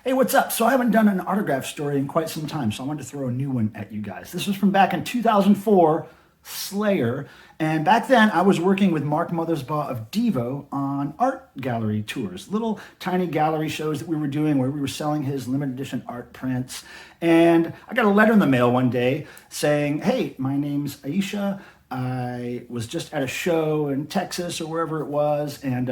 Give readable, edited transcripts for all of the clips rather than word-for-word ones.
Hey, what's up? So I haven't done an autograph story in quite some time, so I wanted to throw a new one at you guys. This was from back in 2004, Slayer. And back then, I was working with Mark Mothersbaugh of Devo on art gallery tours, little tiny gallery shows that we were doing where we were selling his limited edition art prints. And I got a letter in the mail one day saying, hey, my name's Ayesha. I was just at a show in Texas or wherever it was and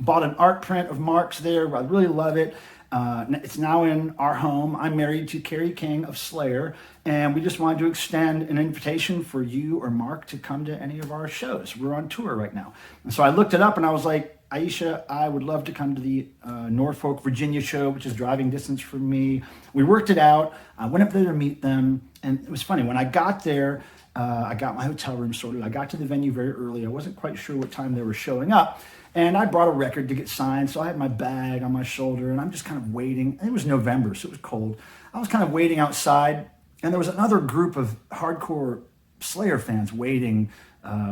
bought an art print of Mark's there. I really love it. It's now in our home. I'm married to Kerry King of SLAYER, and we just wanted to extend an invitation for you or Mark to come to any of our shows. We're on tour right now. And so I looked it up and I was like, Ayesha, I would love to come to the Norfolk, Virginia show, which is driving distance from me. We worked it out. I went up there to meet them. And it was funny. When I got there, I got my hotel room sorted. I got to the venue very early. I wasn't quite sure what time they were showing up. And I brought a record to get signed, so I had my bag on my shoulder, and I'm just kind of waiting. And it was November, so it was cold. I was kind of waiting outside, and there was another group of hardcore Slayer fans waiting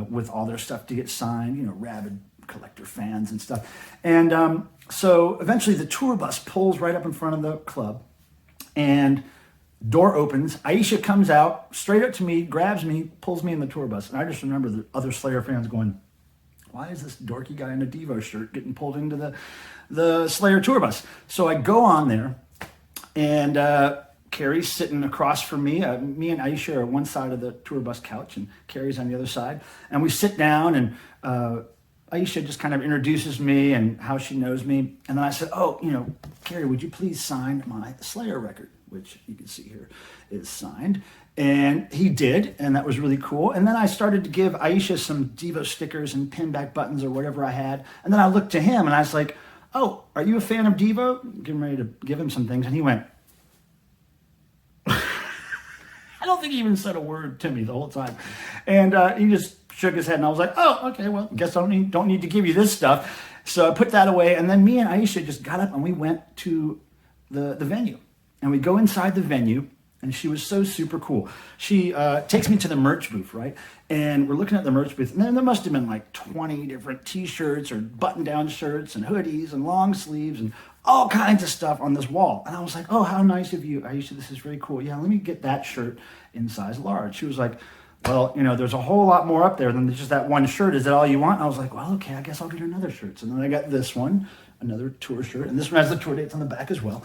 with all their stuff to get signed, you know, rabid collector fans and stuff. And so eventually the tour bus pulls right up in front of the club, and door opens. Ayesha comes out, straight up to me, grabs me, pulls me in the tour bus. And I just remember the other Slayer fans going, why is this dorky guy in a Devo shirt getting pulled into the Slayer tour bus? So I go on there, and Kerry's sitting across from me. Me and Ayesha are one side of the tour bus couch, and Kerry's on the other side. And we sit down, and Ayesha just kind of introduces me and how she knows me. And then I said, oh, you know, Kerry, would you please sign my Slayer record, which you can see here is signed. And he did, and that was really cool. And then I started to give Ayesha some Devo stickers and pin back buttons or whatever I had. And then I looked to him and I was like, oh, are you a fan of Devo? Getting ready to give him some things. And he went, I don't think he even said a word to me the whole time. And he just shook his head, and I was like, oh, okay, well, guess I don't need to give you this stuff. So I put that away. And then me and Ayesha just got up and we went to the venue. And we go inside the venue. And she was so super cool. She takes me to the merch booth, right? And we're looking at the merch booth. And then there must have been like 20 different t-shirts or button-down shirts and hoodies and long sleeves and all kinds of stuff on this wall. And I was like, oh, how nice of you, Ayesha. This is very cool. Yeah, let me get that shirt in size large. She was like, well, you know, there's a whole lot more up there than just that one shirt. Is that all you want? And I was like, well, okay, I guess I'll get another shirt. So then I got this one, another tour shirt. And this one has the tour dates on the back as well.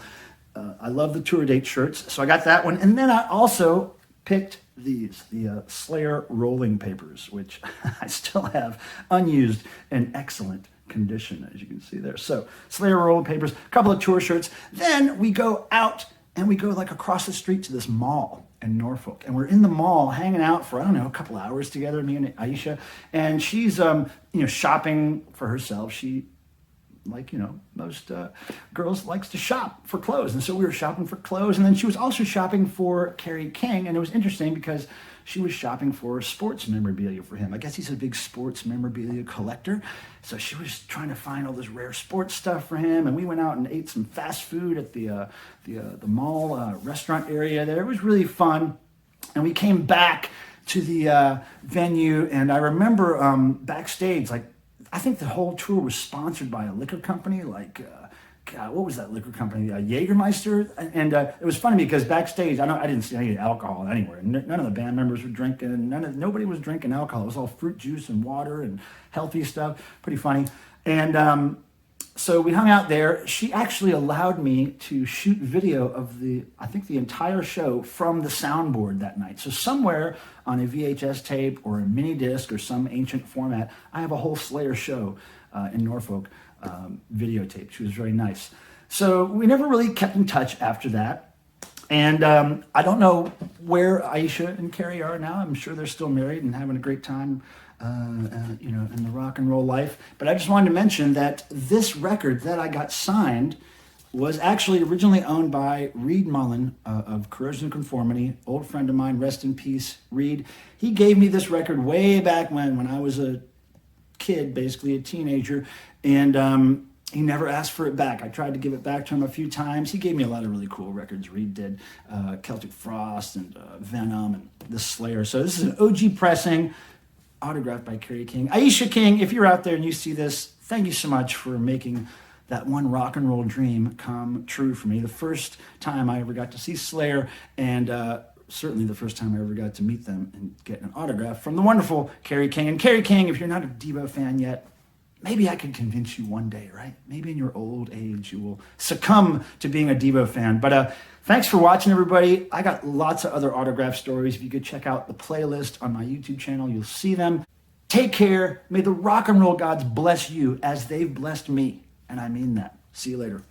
I love the tour date shirts, so I got that one. And then I also picked these, the Slayer rolling papers, which I still have unused in excellent condition, as you can see there. So Slayer rolling papers, a couple of tour shirts. Then we go out and we go like across the street to this mall in Norfolk. And we're in the mall hanging out for, I don't know, a couple hours together, me and Ayesha. And she's, you know, shopping for herself. She, like, you know, most girls likes to shop for clothes. And so we were shopping for clothes. And then she was also shopping for Kerry King. And it was interesting because she was shopping for sports memorabilia for him. I guess he's a big sports memorabilia collector. So she was trying to find all this rare sports stuff for him. And we went out and ate some fast food at the mall restaurant area there. It was really fun. And we came back to the venue. And I remember backstage, like, I think the whole tour was sponsored by a liquor company, like, God, what was that liquor company? Jägermeister. And it was funny because backstage, I didn't see any alcohol anywhere. None of the band members were drinking. Nobody was drinking alcohol. It was all fruit juice and water and healthy stuff. Pretty funny. And so we hung out there. She actually allowed me to shoot video of I think the entire show from the soundboard that night. So somewhere on a VHS tape or a mini disc or some ancient format, I have a whole Slayer show in Norfolk videotape. She was very nice. So we never really kept in touch after that. And I don't know where Ayesha and Kerry are now. I'm sure they're still married and having a great time, you know, in the rock and roll life. But I just wanted to mention that this record that I got signed was actually originally owned by Reed Mullen of Corrosion and Conformity, old friend of mine, rest in peace, Reed. He gave me this record way back when I was a kid, basically a teenager, and he never asked for it back. I tried to give it back to him a few times. He gave me a lot of really cool records. Reed did Celtic Frost and Venom and the Slayer. So this is an OG pressing, autographed by Kerry King. Ayesha King, if you're out there and you see this, thank you so much for making that one rock and roll dream come true for me. The first time I ever got to see Slayer, and certainly the first time I ever got to meet them and get an autograph from the wonderful Kerry King. And Kerry King, if you're not a Devo fan yet, maybe I could convince you one day, right? Maybe in your old age you will succumb to being a Devo fan. But thanks for watching, everybody. I got lots of other autograph stories. If you could check out the playlist on my YouTube channel, you'll see them. Take care. May the rock and roll gods bless you as they've blessed me. And I mean that. See you later.